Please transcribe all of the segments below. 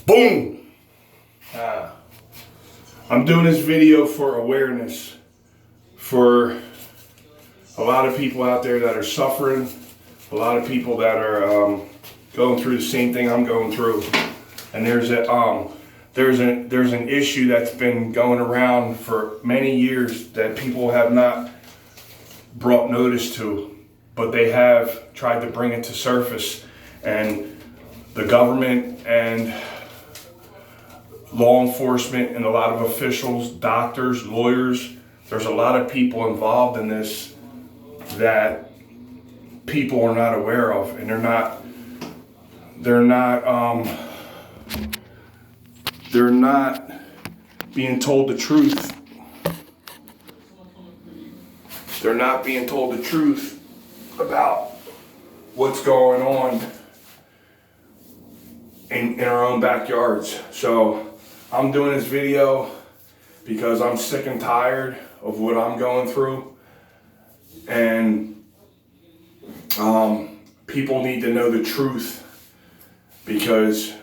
Boom! I'm doing this video for awareness for a lot of people out there that are suffering, a lot of people that are going through the same thing I'm going through. And there's an issue that's been going around for many years that people have not brought notice to, but they have tried to bring it to surface. And the government and law enforcement and a lot of officials, doctors, lawyers, there's a lot of people involved in this that people are not aware of, and they're not being told the truth. They're not being told the truth about what's going on in our own backyards. So I'm doing this video because I'm sick and tired of what I'm going through, and people need to know the truth, because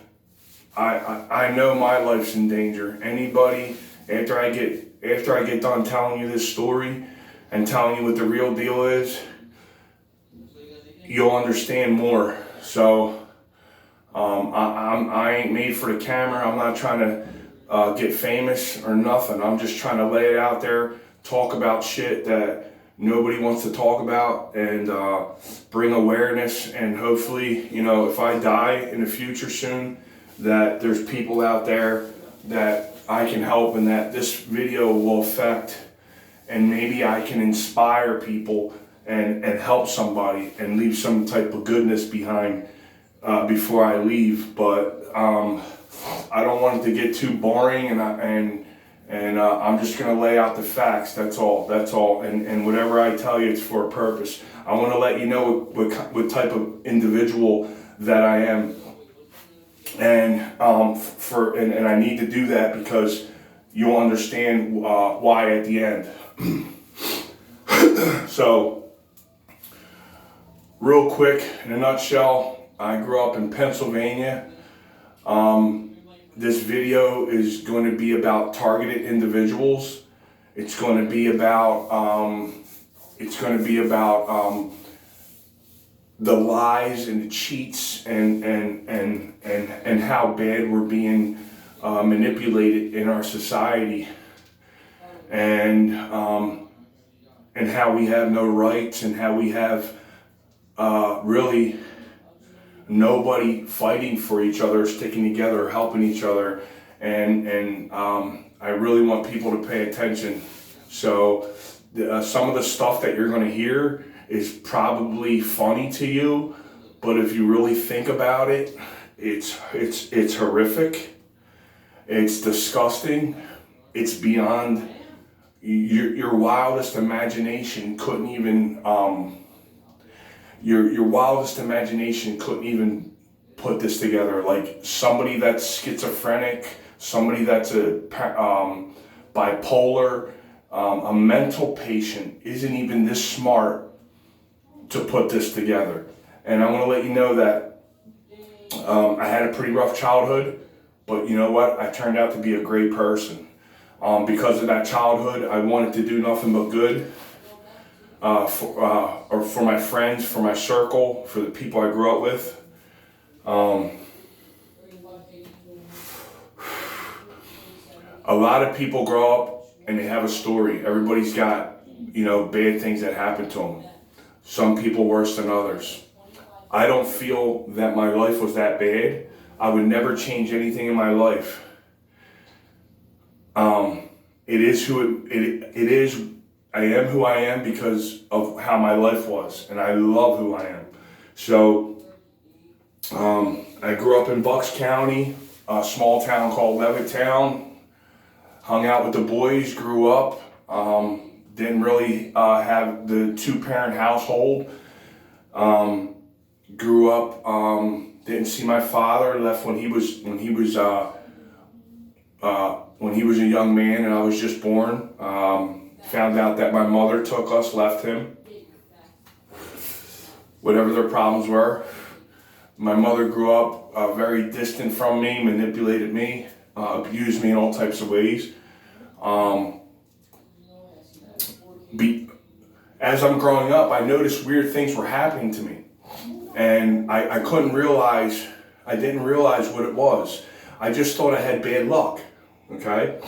I know my life's in danger. Anybody, after I get done telling you this story and telling you what the real deal is, you'll understand more. So I ain't made for the camera. I'm not trying to get famous or nothing. I'm just trying to lay it out there, talk about shit that nobody wants to talk about, and bring awareness. And hopefully, if I die in the future soon, that there's people out there that I can help, and that this video will affect, and maybe I can inspire people and help somebody and leave some type of goodness behind before I leave. But I don't want it to get too boring, and I'm just gonna lay out the facts. That's all. And whatever I tell you, it's for a purpose. I want to let you know what type of individual that I am, and and I need to do that because you'll understand why at the end. So, real quick, in a nutshell, I grew up in Pennsylvania. This video is going to be about targeted individuals. It's going to be about the lies and the cheats and how bad we're being manipulated in our society, and how we have no rights, and how we have really nobody fighting for each other, sticking together, helping each other, and I really want people to pay attention. So some of the stuff that you're going to hear is probably funny to you, but if you really think about it, it's horrific. It's disgusting. It's beyond your wildest imagination couldn't even. Your wildest imagination couldn't even put this together. Like somebody that's schizophrenic, somebody that's bipolar, a mental patient isn't even this smart to put this together. And I want to let you know that I had a pretty rough childhood, but you know what? I turned out to be a great person. Because of that childhood, I wanted to do nothing but good. For my friends, for my circle, for the people I grew up with. A lot of people grow up and they have a story. Everybody's got, bad things that happen to them. Some people worse than others. I don't feel that my life was that bad. I would never change anything in my life. It is I am who I am because of how my life was, and I love who I am. So, I grew up in Bucks County, a small town called Levittown. Hung out with the boys, grew up, didn't really have the two-parent household. Grew up, didn't see my father, left when he was a young man, and I was just born. Found out that my mother took us, left him. Whatever their problems were. My mother grew up very distant from me, manipulated me, abused me in all types of ways. As I'm growing up, I noticed weird things were happening to me. And I didn't realize what it was. I just thought I had bad luck, okay?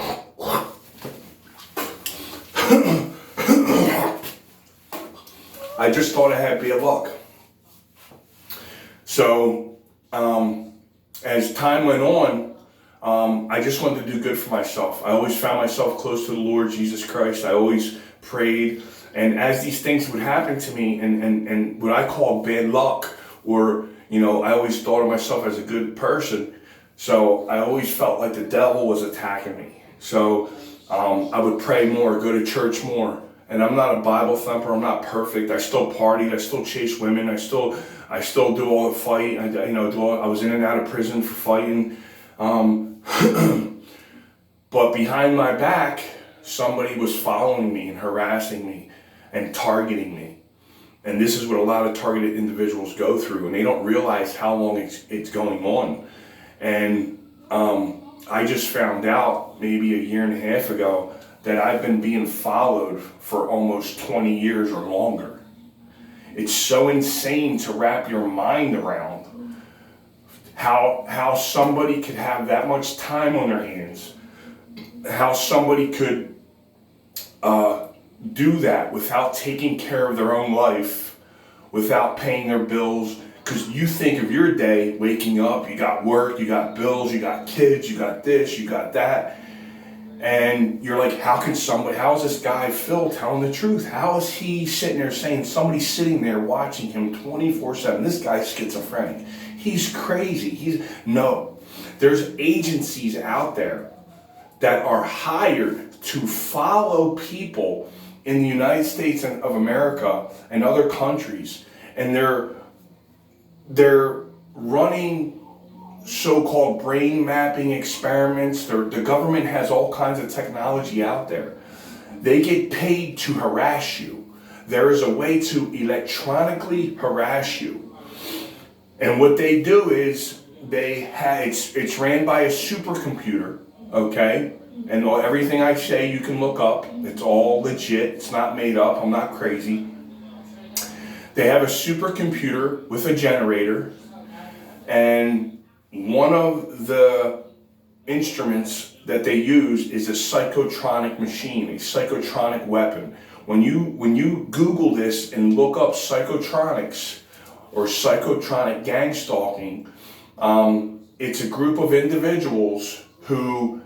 I just thought I had bad luck. So, as time went on, I just wanted to do good for myself. I always found myself close to the Lord Jesus Christ. I always prayed. And as these things would happen to me, and what I call bad luck, or, I always thought of myself as a good person. So I always felt like the devil was attacking me. So I would pray more, go to church more. And I'm not a Bible thumper. I'm not perfect. I still partied. I still chase women. I still do all the fight. I was in and out of prison for fighting. But behind my back, somebody was following me and harassing me and targeting me. And this is what a lot of targeted individuals go through, and they don't realize how long it's going on. And I just found out maybe a year and a half ago that I've been being followed for almost 20 years or longer. It's so insane to wrap your mind around how somebody could have that much time on their hands, how somebody could do that without taking care of their own life, without paying their bills. Because you think of your day, waking up, you got work, you got bills, you got kids, you got this, you got that. And you're like, how is this guy Phil telling the truth? How is he sitting there saying somebody's sitting there watching him 24/7? This guy's schizophrenic. He's crazy. No. There's agencies out there that are hired to follow people in the United States of America and other countries. And they're running so-called brain mapping experiments. The government has all kinds of technology out there. They get paid to harass you. There is a way to electronically harass you. And what they do is it's ran by a supercomputer, okay? And everything I say you can look up. It's all legit. It's not made up. I'm not crazy. They have a supercomputer with a generator, and one of the instruments that they use is a psychotronic machine, a psychotronic weapon. When you Google this and look up psychotronics or psychotronic gang stalking, it's a group of individuals who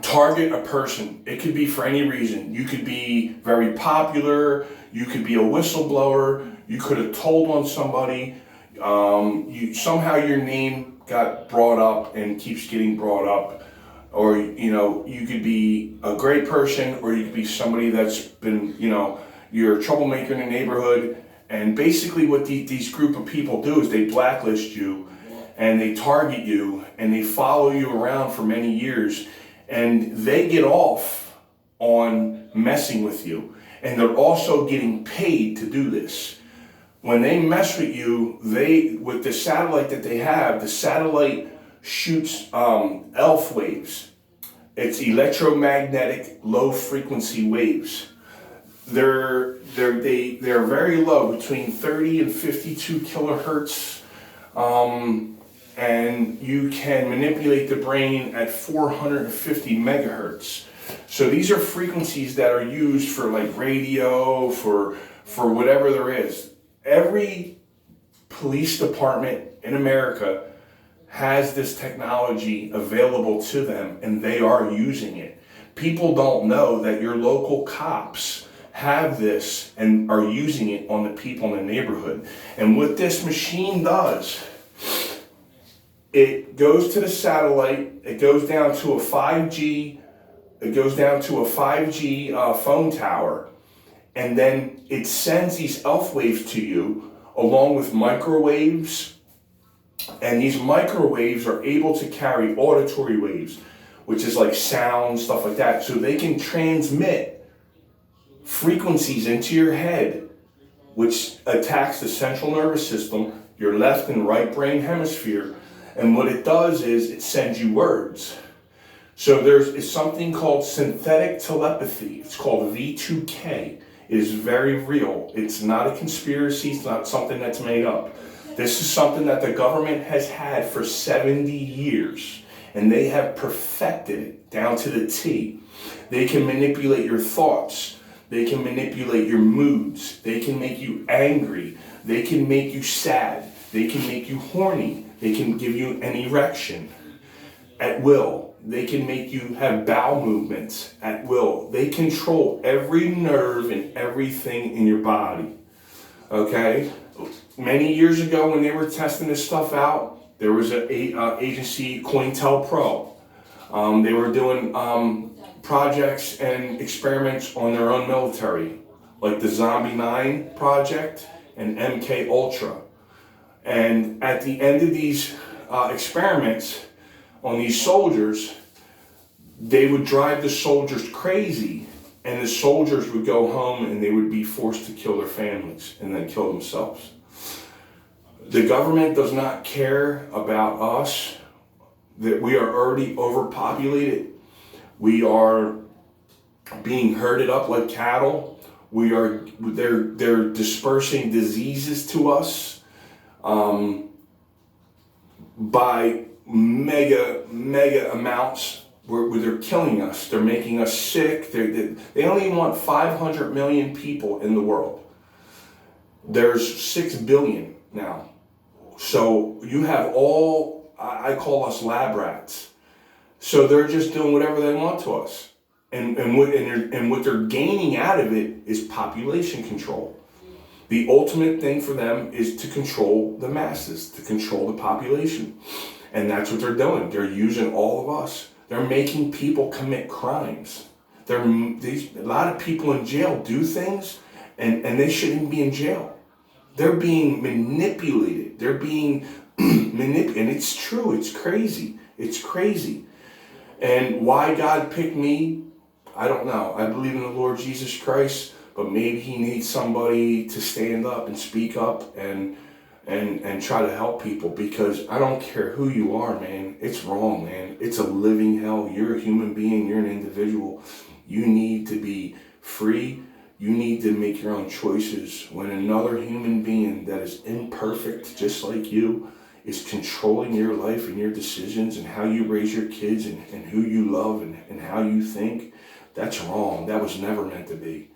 target a person. It could be for any reason. You could be very popular. You could be a whistleblower. You could have told on somebody. Somehow your name got brought up and keeps getting brought up. Or, you could be a great person, or you could be somebody that's been, you're a troublemaker in the neighborhood. And basically what these group of people do is they blacklist you, and they target you, and they follow you around for many years. And they get off on messing with you. And they're also getting paid to do this. When they mess with you, with the satellite that they have, the satellite shoots ELF waves. It's electromagnetic low frequency waves. They're very low, between 30 and 52 kilohertz. And you can manipulate the brain at 450 megahertz. So these are frequencies that are used for like radio, for whatever there is. Every police department in America has this technology available to them, and they are using it. People don't know that your local cops have this and are using it on the people in the neighborhood. And what this machine does, it goes to the satellite, it goes down to a 5G phone tower, and then it sends these ELF waves to you along with microwaves. And these microwaves are able to carry auditory waves, which is like sound, stuff like that. So they can transmit frequencies into your head which attacks the central nervous system, your left and right brain hemisphere. And what it does is it sends you words. So there's something called synthetic telepathy. It's called V2K. It is very real. It's not a conspiracy. It's not something that's made up. This is something that the government has had for 70 years, and they have perfected it down to the T. They can manipulate your thoughts. They can manipulate your moods. They can make you angry. They can make you sad. They can make you horny. They can give you an erection at will. They can make you have bowel movements at will. They control every nerve and everything in your body. Okay? Many years ago when they were testing this stuff out, there was an agency, COINTELPRO. They were doing projects and experiments on their own military, like the Zombie 9 project and MK Ultra. And at the end of these experiments on these soldiers, they would drive the soldiers crazy, and the soldiers would go home and they would be forced to kill their families and then kill themselves. The government does not care about us, that we are already overpopulated. We are being herded up like cattle. They're dispersing diseases to us by mega amounts where they're killing us. They're making us sick. They only want 500 million people in the world. There's 6 billion now. So you have all, I call us lab rats. So they're just doing whatever they want to us. And what they're gaining out of it is population control. The ultimate thing for them is to control the masses, to control the population. And that's what they're doing. They're using all of us. They're making people commit crimes. A lot of people in jail do things, and they shouldn't be in jail. They're being manipulated. They're being manipulated. And it's true. It's crazy. It's crazy. And why God picked me, I don't know. I believe in the Lord Jesus Christ, but maybe he needs somebody to stand up and speak up and try to help people, because I don't care who you are, man. It's wrong, man. It's a living hell. You're a human being. You're an individual. You need to be free. You need to make your own choices. When another human being that is imperfect, just like you, is controlling your life and your decisions and how you raise your kids and who you love and how you think, that's wrong. That was never meant to be.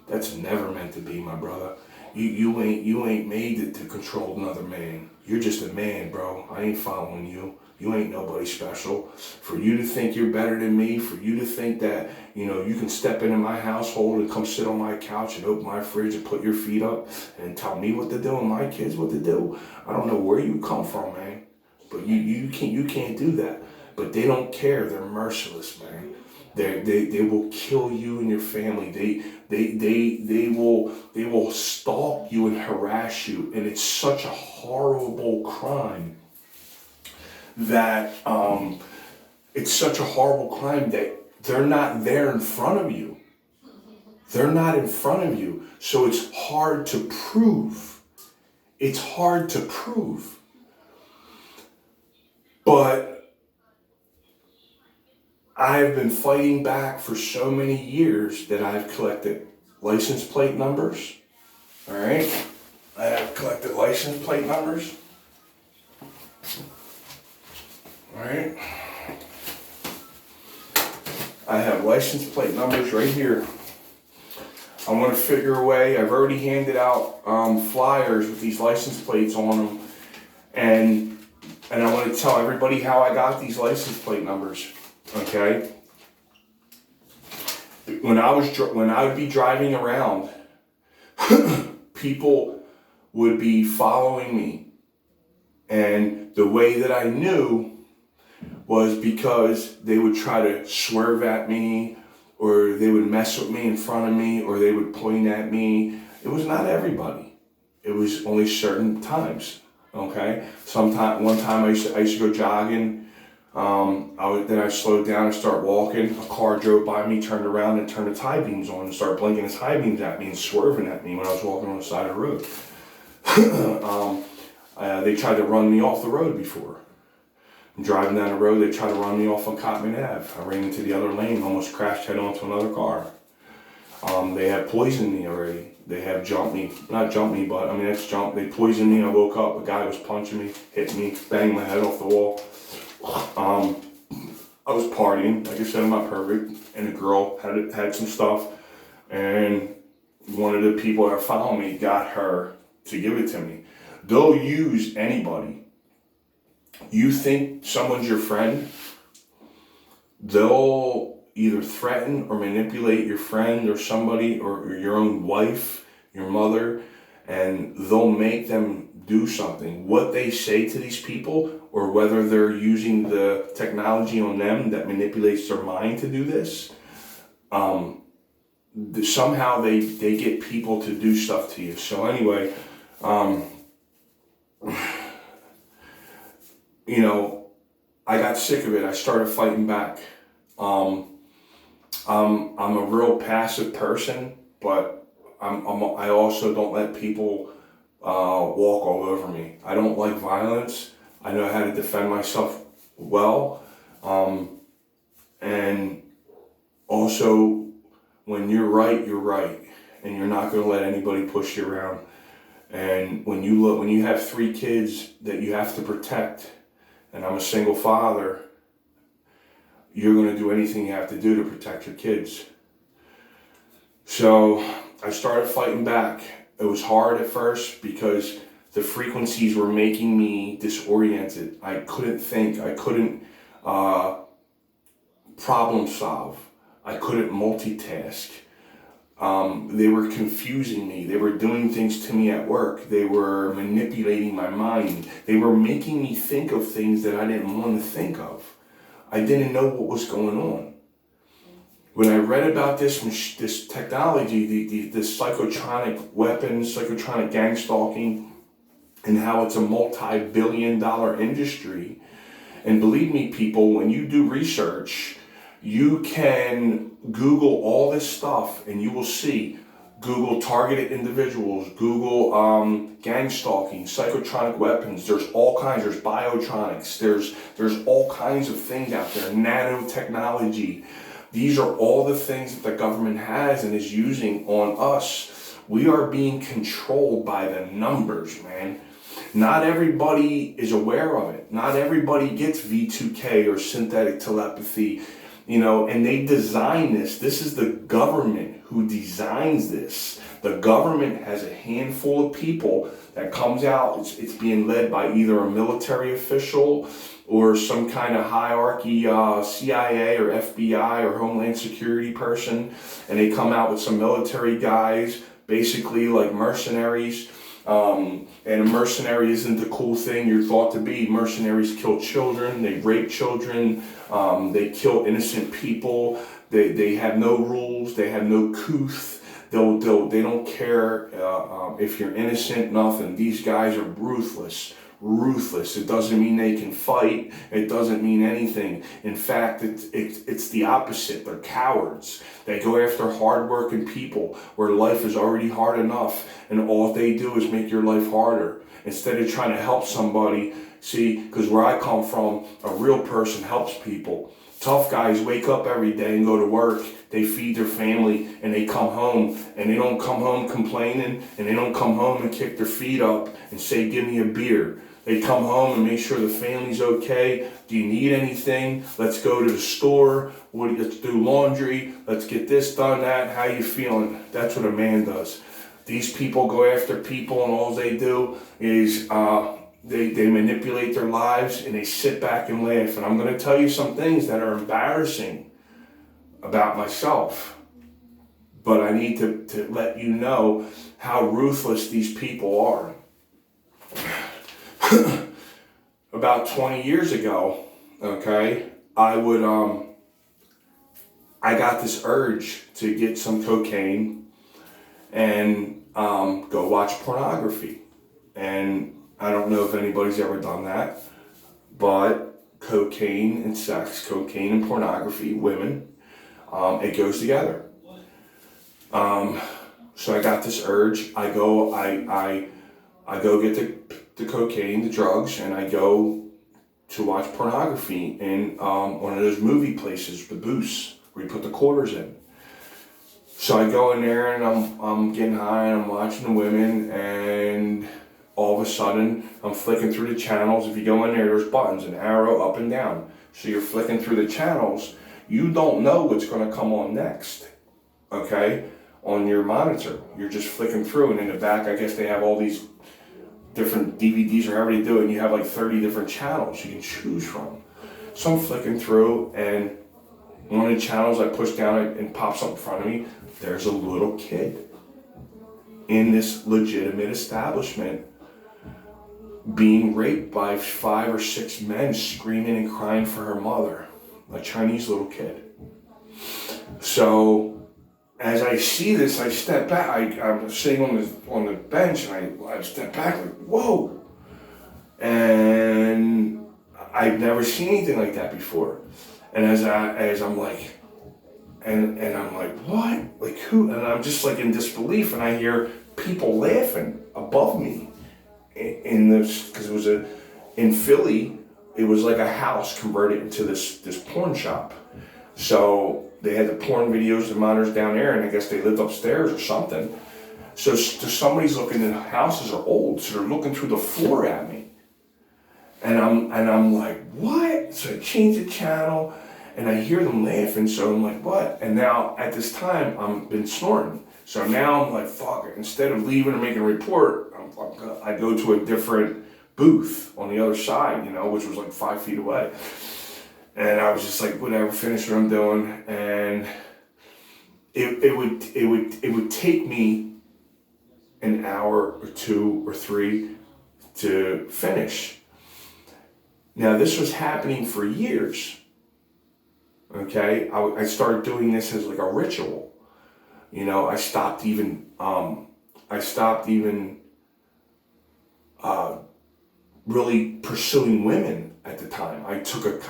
That's never meant to be, my brother. You ain't made to control another man. You're just a man, bro. I ain't following you. You ain't nobody special. For you to think you're better than me, for you to think that, you can step into my household and come sit on my couch and open my fridge and put your feet up and tell me what to do and my kids what to do. I don't know where you come from, man. But you can't do that. But they don't care. They're merciless, man. They will kill you and your family. They will stalk you and harass you, and it's such a horrible crime that they're not there in front of you. They're not in front of you, so it's hard to prove. It's hard to prove, but I've been fighting back for so many years that I've collected license plate numbers. All right. I have collected license plate numbers. All right. I have license plate numbers right here. I want to figure a way. I've already handed out flyers with these license plates on them. And I want to tell everybody how I got these license plate numbers. Okay. When I would be driving around, people would be following me, and the way that I knew was because they would try to swerve at me, or they would mess with me in front of me, or they would point at me. It was not everybody. It was only certain times. Okay. One time I used to go jogging. Then I slowed down and started walking. A car drove by me, turned around and turned its high beams on and started blinking its high beams at me and swerving at me when I was walking on the side of the road. They tried to run me off the road before. I'm driving down the road, they tried to run me off on Cotman Ave. I ran into the other lane, almost crashed head onto another car. They had poisoned me already. They have not jumped me, but I mean, they poisoned me. I woke up, a guy was punching me, hit me, banged my head off the wall. I was partying, like I said, I'm not perfect, and a girl had some stuff, and one of the people that followed me got her to give it to me. They'll use anybody. You think someone's your friend, they'll either threaten or manipulate your friend or somebody or your own wife, your mother, and they'll make them do something. What they say to these people, or whether they're using the technology on them that manipulates their mind to do this, somehow they get people to do stuff to you. So anyway, I got sick of it. I started fighting back. I'm a real passive person, but I also don't let people walk all over me. I don't like violence. I know how to defend myself well. And also, when you're right, and you're not going to let anybody push you around. And when you have 3 kids that you have to protect, and I'm a single father, you're going to do anything you have to do to protect your kids. So I started fighting back. It was hard at first because the frequencies were making me disoriented. I couldn't think. I couldn't problem solve. I couldn't multitask. They were confusing me. They were doing things to me at work. They were manipulating my mind. They were making me think of things that I didn't want to think of. I didn't know what was going on. When I read about this technology, this psychotronic weapons, psychotronic gang stalking, and how it's a multi-billion-dollar industry, and believe me, people, when you do research, you can Google all this stuff and you will see. Google targeted individuals, Google gang stalking, psychotronic weapons. There's all kinds. There's biotronics. There's all kinds of things out there. Nanotechnology. These are all the things that the government has and is using on us. We are being controlled by the numbers, man. Not everybody is aware of it. Not everybody gets V2K or synthetic telepathy. And they design this. This is the government who designs this. The government has a handful of people that comes out. It's being led by either a military official or some kind of hierarchy, CIA or FBI or Homeland Security person. And they come out with some military guys, basically like mercenaries. And a mercenary isn't the cool thing you're thought to be. Mercenaries kill children, they rape children, they kill innocent people, they have no rules, they have no couth, they don't care if you're innocent, nothing. These guys are ruthless. It doesn't mean they can fight. It doesn't mean anything. In fact, it's the opposite. They're cowards. They go after hardworking people where life is already hard enough, and all they do is make your life harder. Instead of trying to help somebody, see, because where I come from, a real person helps people. Tough guys wake up every day and go to work. They feed their family and they come home, and they don't come home complaining, and they don't come home and kick their feet up and say, give me a beer. They come home and make sure the family's okay. Do you need anything? Let's go to the store. Let's do laundry. Let's get this done, that. How you feeling? That's what a man does. These people go after people, and all they do is they manipulate their lives, and they sit back and laugh. And I'm going to tell you some things that are embarrassing about myself. But I need to let you know how ruthless these people are. About 20 years ago, okay, I got this urge to get some cocaine and go watch pornography. And I don't know if anybody's ever done that, but cocaine and sex, cocaine and pornography, women. It goes together. So I got this urge. I go get the cocaine, the drugs, and I go to watch pornography in one of those movie places, the booths, where you put the quarters in. So I go in there and I'm getting high and I'm watching the women, and all of a sudden I'm flicking through the channels. If you go in there, there's buttons, an arrow up and down. So you're flicking through the channels. You don't know what's going to come on next, okay, on your monitor. You're just flicking through, and in the back, I guess they have all these different DVDs or however they do it, and you have like 30 different channels you can choose from. So I'm flicking through, and one of the channels I push down and pops up in front of me. There's a little kid in this legitimate establishment being raped by 5 or 6 men screaming and crying for her mother, a Chinese little kid. So as I see this, I step back. I'm sitting on the bench, and I step back like, whoa. And I've never seen anything like that before. And as I'm like, and I'm like, what? Like who? And I'm just like in disbelief, and I hear people laughing above me in this, because it was in Philly, it was like a house converted into this porn shop. So they had the porn videos and monitors down there, and I guess they lived upstairs or something. So somebody's looking, the houses are old, so they're looking through the floor at me. And I'm like, what? So I change the channel, and I hear them laughing, so I'm like, what? And now, at this time, I've been snorting. So now I'm like, fuck it. Instead of leaving and making a report, I go to a different booth on the other side, which was like 5 feet away. And I was just like, whatever, finish what I'm doing. And it would take me an hour or 2 or 3 to finish. Now, this was happening for years. Okay, I started doing this as like a ritual. I stopped even really pursuing women at the time. I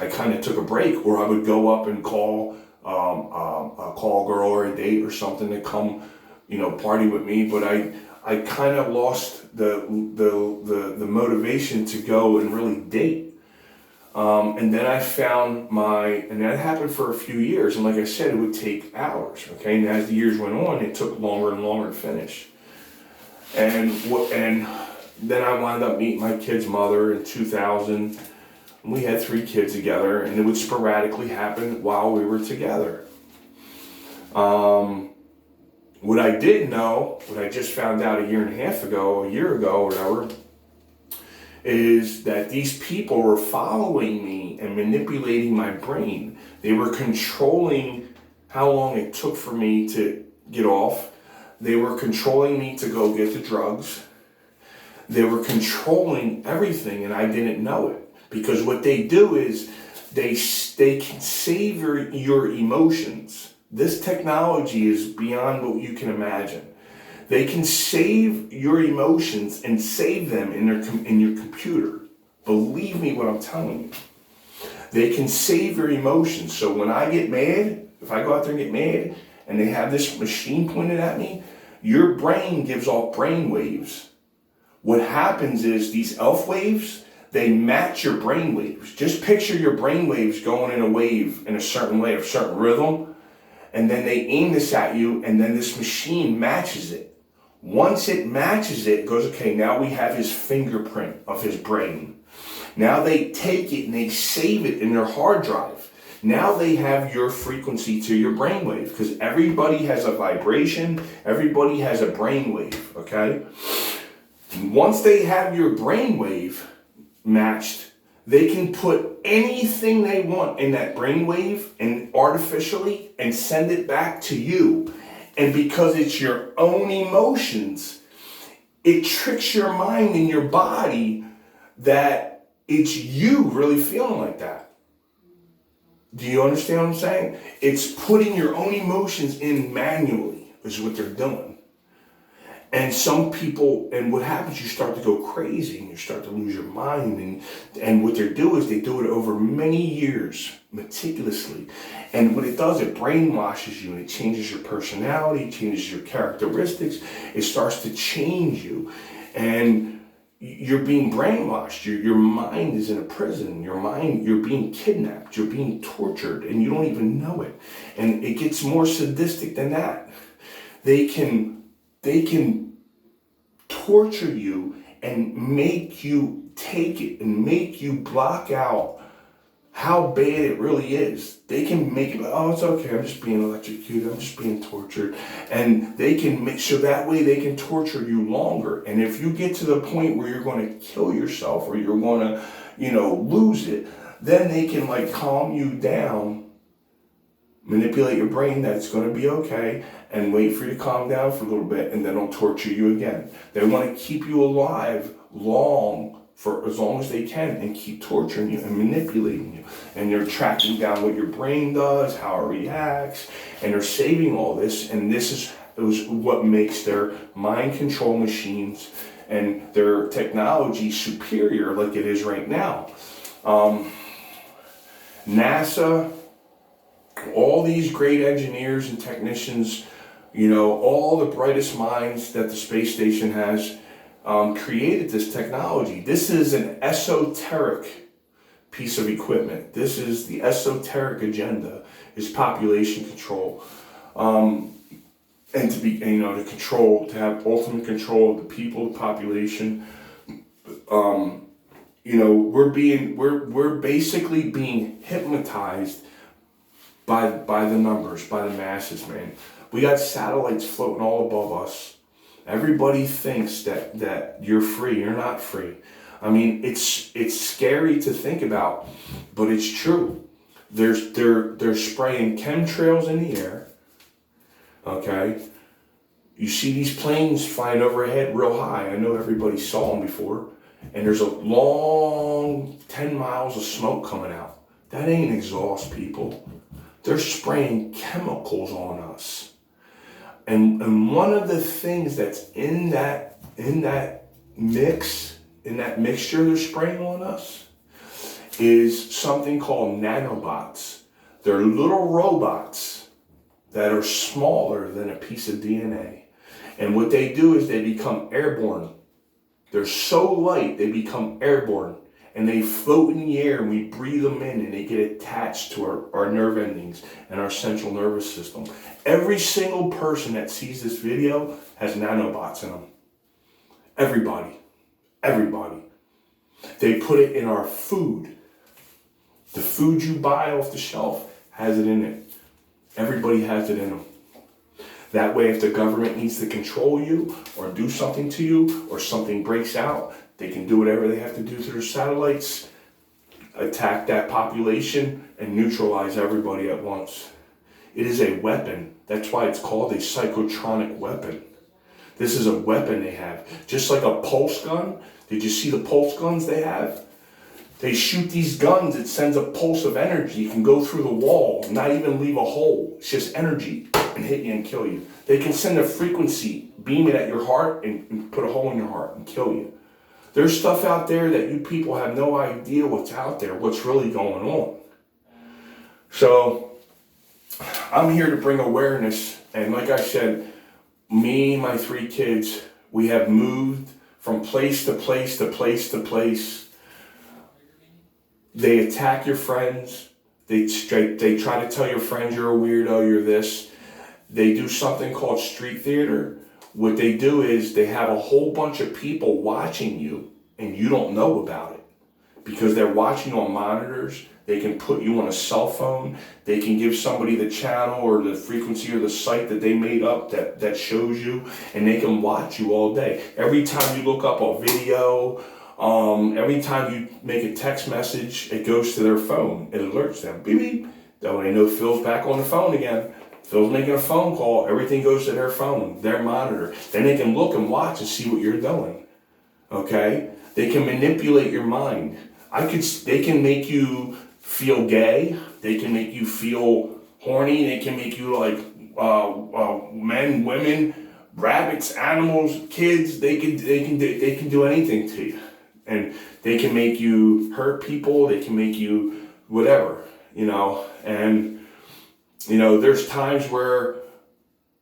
kind of took a break, or I would go up and call a girl or a date or something to come, party with me. But I kind of lost the motivation to go and really date. And then I found and that happened for a few years. And like I said, it would take hours. Okay. And as the years went on, it took longer and longer to finish. And then I wound up meeting my kid's mother in 2000. And we had 3 kids together, and it would sporadically happen while we were together. What I didn't know, what I just found out a year ago, or whatever, is that these people were following me and manipulating my brain. They were controlling how long it took for me to get off. They were controlling me to go get the drugs. They were controlling everything, and I didn't know it. Because what they do is they can save your emotions. This technology is beyond what you can imagine. They can save your emotions and save them in your computer. Believe me what I'm telling you. They can save your emotions. So when I get mad, if I go out there and get mad, and they have this machine pointed at me, your brain gives off brain waves. What happens is these ELF waves, they match your brain waves. Just picture your brain waves going in a wave in a certain way, a certain rhythm, and then they aim this at you, and then this machine matches it. Once it matches it, it goes, okay, now we have his fingerprint of his brain. Now they take it and they save it in their hard drive. Now they have your frequency to your brainwave, because everybody has a vibration, everybody has a brainwave, okay? Once they have your brainwave matched, they can put anything they want in that brainwave and artificially and send it back to you. And because it's your own emotions, it tricks your mind and your body that it's you really feeling like that. Do you understand what I'm saying? It's putting your own emotions in manually is what they're doing. And some people, and what happens, you start to go crazy and you start to lose your mind. And what they do is they do it over many years, meticulously. And what it does, it brainwashes you and it changes your personality, changes your characteristics. It starts to change you. And you're being brainwashed. Your mind is in a prison. You're being kidnapped. You're being tortured and you don't even know it. And it gets more sadistic than that. They can torture you and make you take it and make you block out how bad it really is. They can make it, oh, it's okay, I'm just being electrocuted, I'm just being tortured. And they can make, so that way they can torture you longer. And if you get to the point where you're going to kill yourself or you're going to, lose it, then they can calm you down, manipulate your brain that it's going to be okay, and wait for you to calm down for a little bit, and then they'll torture you again. They want to keep you alive for as long as they can and keep torturing you and manipulating you. And they're tracking down what your brain does, how it reacts, and they're saving all this. And this is what makes their mind control machines and their technology superior like it is right now. NASA, all these great engineers and technicians, all the brightest minds that the space station has, created this technology. This is an esoteric piece of equipment. This is the esoteric agenda, is population control. And to be, to have ultimate control of the people, the population. We're basically being hypnotized by the numbers, by the masses, man. We got satellites floating all above us. Everybody thinks that you're free. You're not free. I mean, it's scary to think about, but it's true. They're spraying chemtrails in the air. Okay, you see these planes flying overhead real high. I know everybody saw them before, and there's a long 10 miles of smoke coming out. That ain't exhaust, people. They're spraying chemicals on us. And one of the things that's in that mixture they're spraying on us is something called nanobots. They're little robots that are smaller than a piece of DNA. And what they do is they become airborne. They're so light, they become airborne. And they float in the air and we breathe them in and they get attached to our nerve endings and our central nervous system. Every single person that sees this video has nanobots in them. Everybody. They put it in our food. The food you buy off the shelf has it in it. Everybody has it in them. That way, if the government needs to control you or do something to you or something breaks out, they can do whatever they have to do to their satellites, attack that population, and neutralize everybody at once. It is a weapon. That's why it's called a psychotronic weapon. This is a weapon they have. Just like a pulse gun. Did you see the pulse guns they have? They shoot these guns. It sends a pulse of energy. You can go through the wall, not even leave a hole. It's just energy and hit you and kill you. They can send a frequency, beam it at your heart and put a hole in your heart and kill you. There's stuff out there that you people have no idea what's out there, what's really going on. So I'm here to bring awareness. And like I said, me, my 3 kids, we have moved from place to place to place to place. They attack your friends. They try to tell your friends you're a weirdo, you're this. They do something called street theater. What they do is they have a whole bunch of people watching you and you don't know about it because they're watching on monitors. They can put you on a cell phone. They can give somebody the channel or the frequency or the site that they made up that shows you, and they can watch you all day. Every time you look up a video, every time you make a text message, it goes to their phone. It alerts them. Beep, beep. That way they know Phil's back on the phone again. Phil's making a phone call. Everything goes to their phone, their monitor. Then they can look and watch and see what you're doing. Okay? They can manipulate your mind. They can make you feel gay. They can make you feel horny. They can make you like men, women, rabbits, animals, kids, they can do anything to you. And they can make you hurt people, they can make you whatever, and there's times where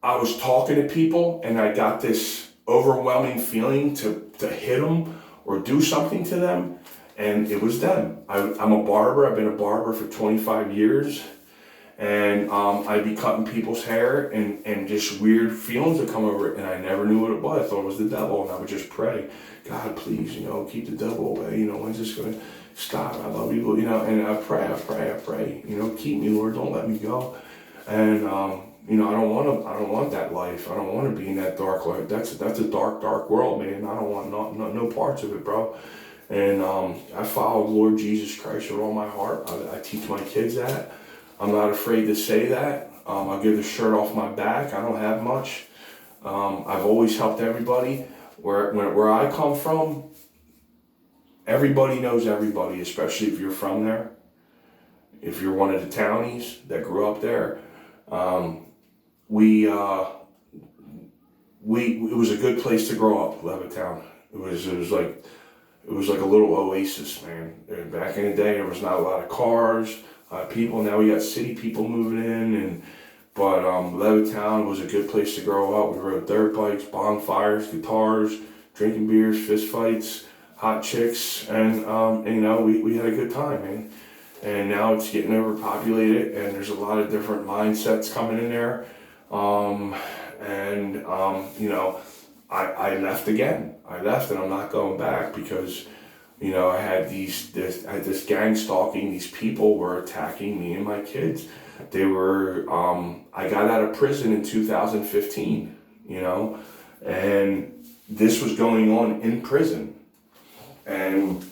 I was talking to people and I got this overwhelming feeling to hit them or do something to them, and it was them. I'm a barber. I've been a barber for 25 years, and I'd be cutting people's hair, and just weird feelings would come over it, and I never knew what it was. I thought it was the devil, and I would just pray, God, please, keep the devil away. When's this going to stop? I love you, and I pray, keep me, Lord, don't let me go. And I don't want that life. I don't want to be in that dark life. That's a dark world, man. I don't want no parts of it, bro. And I follow Lord Jesus Christ with all my heart. I teach my kids that. I'm not afraid to say that. I'll give the shirt off my back. I don't have much. I've always helped everybody. Where I come from, everybody knows everybody, especially if you're from there. If you're one of the townies that grew up there, it was a good place to grow up, Levittown. It was like a little oasis, man. Back in the day, there was not a lot of cars, people. Now we got city people moving in, but Levittown was a good place to grow up. We rode dirt bikes, bonfires, guitars, drinking beers, fist fights, hot chicks, and we had a good time, man. And now it's getting overpopulated, and there's a lot of different mindsets coming in there. I left again. I left, and I'm not going back because, I had this gang stalking. These people were attacking me and my kids. They were. I got out of prison in 2015. And this was going on in prison, and.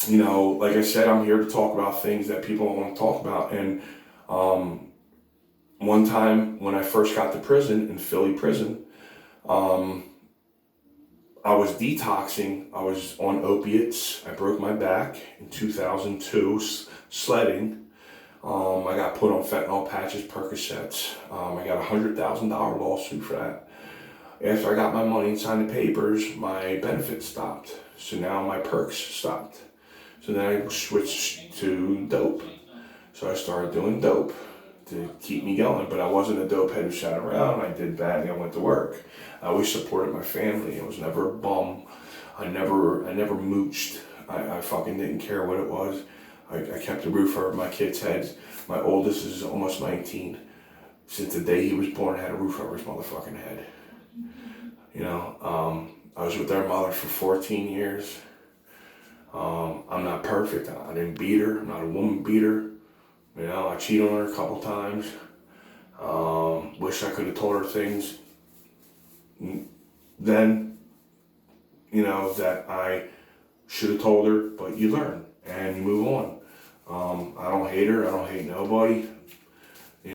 Like I said, I'm here to talk about things that people don't want to talk about. And one time when I first got to prison, in Philly prison, I was detoxing. I was on opiates. I broke my back in 2002 sledding. I got put on fentanyl patches, Percocets. I got a $100,000 lawsuit for that. After I got my money and signed the papers, my benefits stopped. So now my perks stopped. So then I switched to dope. So I started doing dope to keep me going. But I wasn't a dope head who sat around. I did badly. I went to work. I always supported my family. I was never a bum. I never mooched. I fucking didn't care what it was. I kept a roof over my kids' heads. My oldest is almost 19. Since the day he was born, I had a roof over his motherfucking head. I was with their mother for 14 years. I'm not perfect. I didn't beat her. I'm not a woman beater. I cheated on her a couple times. Wish I could have told her things then, that I should have told her, but you learn and you move on. I don't hate her. I don't hate nobody.